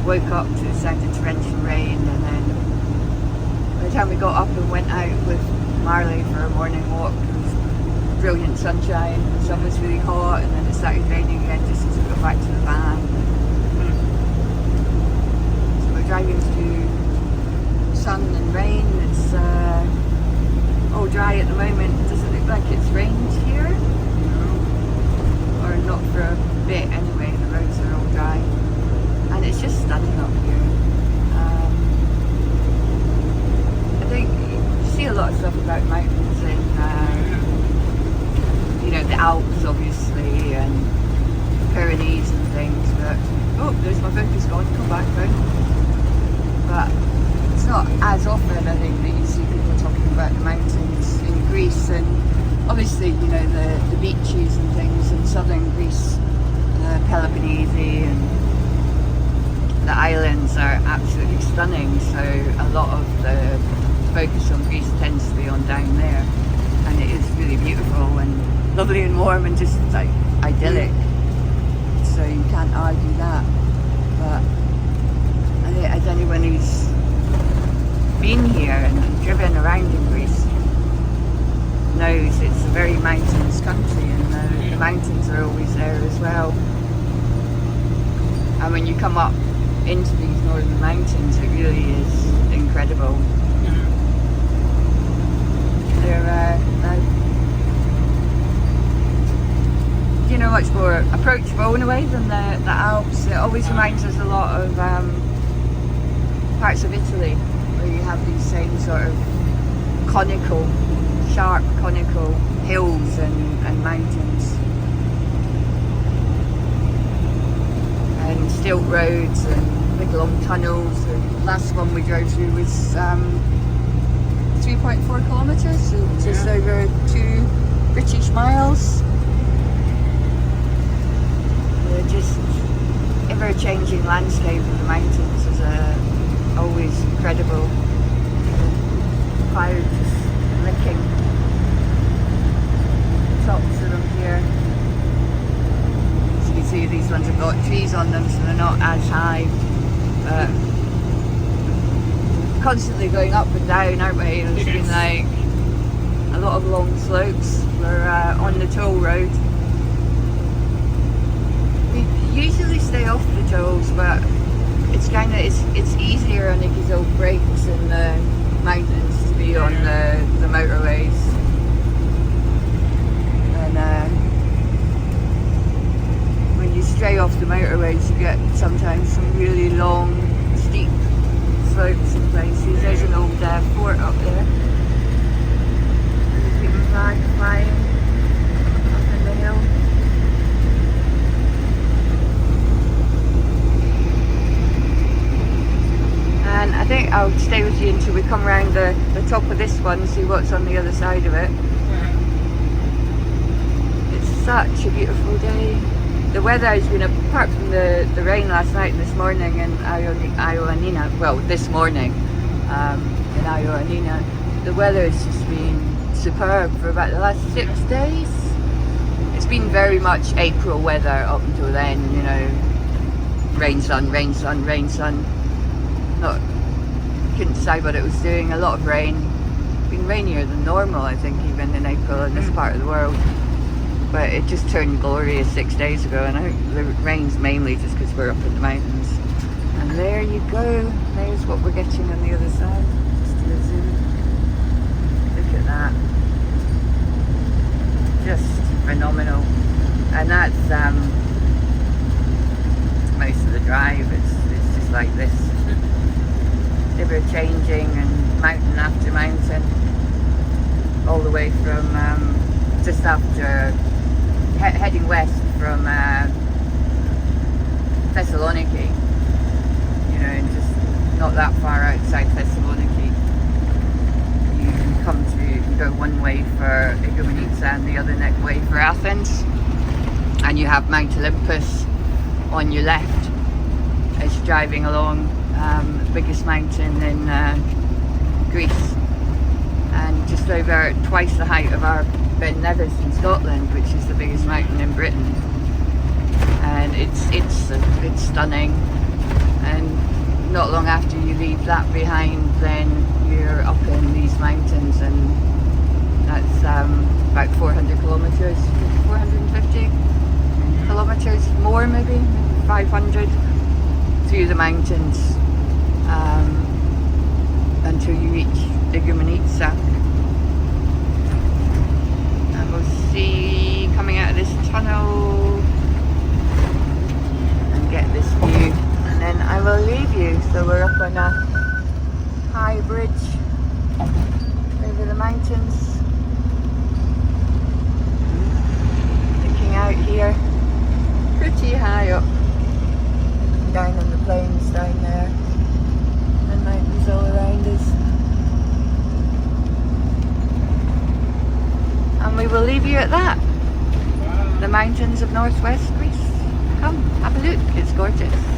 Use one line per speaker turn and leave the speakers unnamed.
woke up to the sound of torrential rain, and then by the time we got up and went out with Marley for a morning walk, it was brilliant sunshine, the sun was really hot, and then it started raining again just as we got back to the van. So we're driving through sun and rain. It's all dry at the moment. It doesn't look like it's rained here, or not for a bit anyway. The roads are all dry, and it's just stunning up here. I think you see a lot of stuff about mountains in the Alps obviously, and Pyrenees and things, but oh, there's my focus gone, come back phone. But it's not as often, I think, that you see people talking about the mountains in Greece, and obviously, the beaches and things in southern Greece, Peloponnese and the islands are absolutely stunning, so a lot of the focus on Greece tends to be on down there, and it is really beautiful and lovely and warm and just like idyllic, so you can't argue that. But as anyone who's been here and driven around in Greece knows, it's a very mountainous country, and the mountains are always there as well. And when you come up into these northern mountains, it really is incredible. They're much more approachable in a way than the Alps. It always reminds us a lot of parts of Italy, where you have these same sort of sharp conical hills and mountains, and stilt roads and big long tunnels. The last one we drove through was 3.4 kilometres, so just over 2 British miles. The just ever-changing landscape of the mountains is always incredible. Clouds licking the tops of them here. As you can see, these ones have got trees on them, so they're not as high, but constantly going up and down, aren't we? There's been like a lot of long slopes. We're on the toll road. We usually stay off the tolls, but it's easier on these old breaks in the mountains to be on the motorways. And when you stray off the motorways, you get sometimes some really long, steep slopes in places. There's an old fort up there. There's a Cuban flag flying up in the hill. And I think I'll stay with you until we come around the top of this one and see what's on the other side of it. It's such a beautiful day. The weather has been, apart from the rain last night and this morning in Ioannina, well, this morning in Ioannina, the weather has just been superb for about the last 6 days. It's been very much April weather up until then, rain, sun, rain, sun, rain, sun. Couldn't decide what it was doing. A lot of rain. It's been rainier than normal, I think, even in April in this part of the world. But it just turned glorious 6 days ago, and I think the rain's mainly just because we're up in the mountains. And there you go. There's what we're getting on the other side. Just do a zoom. Look at that. Just phenomenal. And that's most of the drive. It's just like this. Ever changing, and mountain after mountain, all the way from just after heading west from Thessaloniki, and just not that far outside Thessaloniki. You can go one way for Igoumenitsa and the other way for Athens, and you have Mount Olympus on your left as you're driving along. The biggest mountain in Greece, and just over twice the height of our Ben Nevis in Scotland, which is the biggest mountain in Britain. And it's stunning, and not long after you leave that behind, then you're up in these mountains, and that's about 400 kilometres, 450 kilometres, more maybe 500 through the mountains until you reach Igoumenitsa. And we'll see coming out of this tunnel and get this view, and then I will leave you. So we're up on a high bridge over the mountains, looking out here, pretty high up, down on the plains down there, and mountains all around us. And we will leave you at that. The mountains of northwest Greece. Come, have a look, it's gorgeous.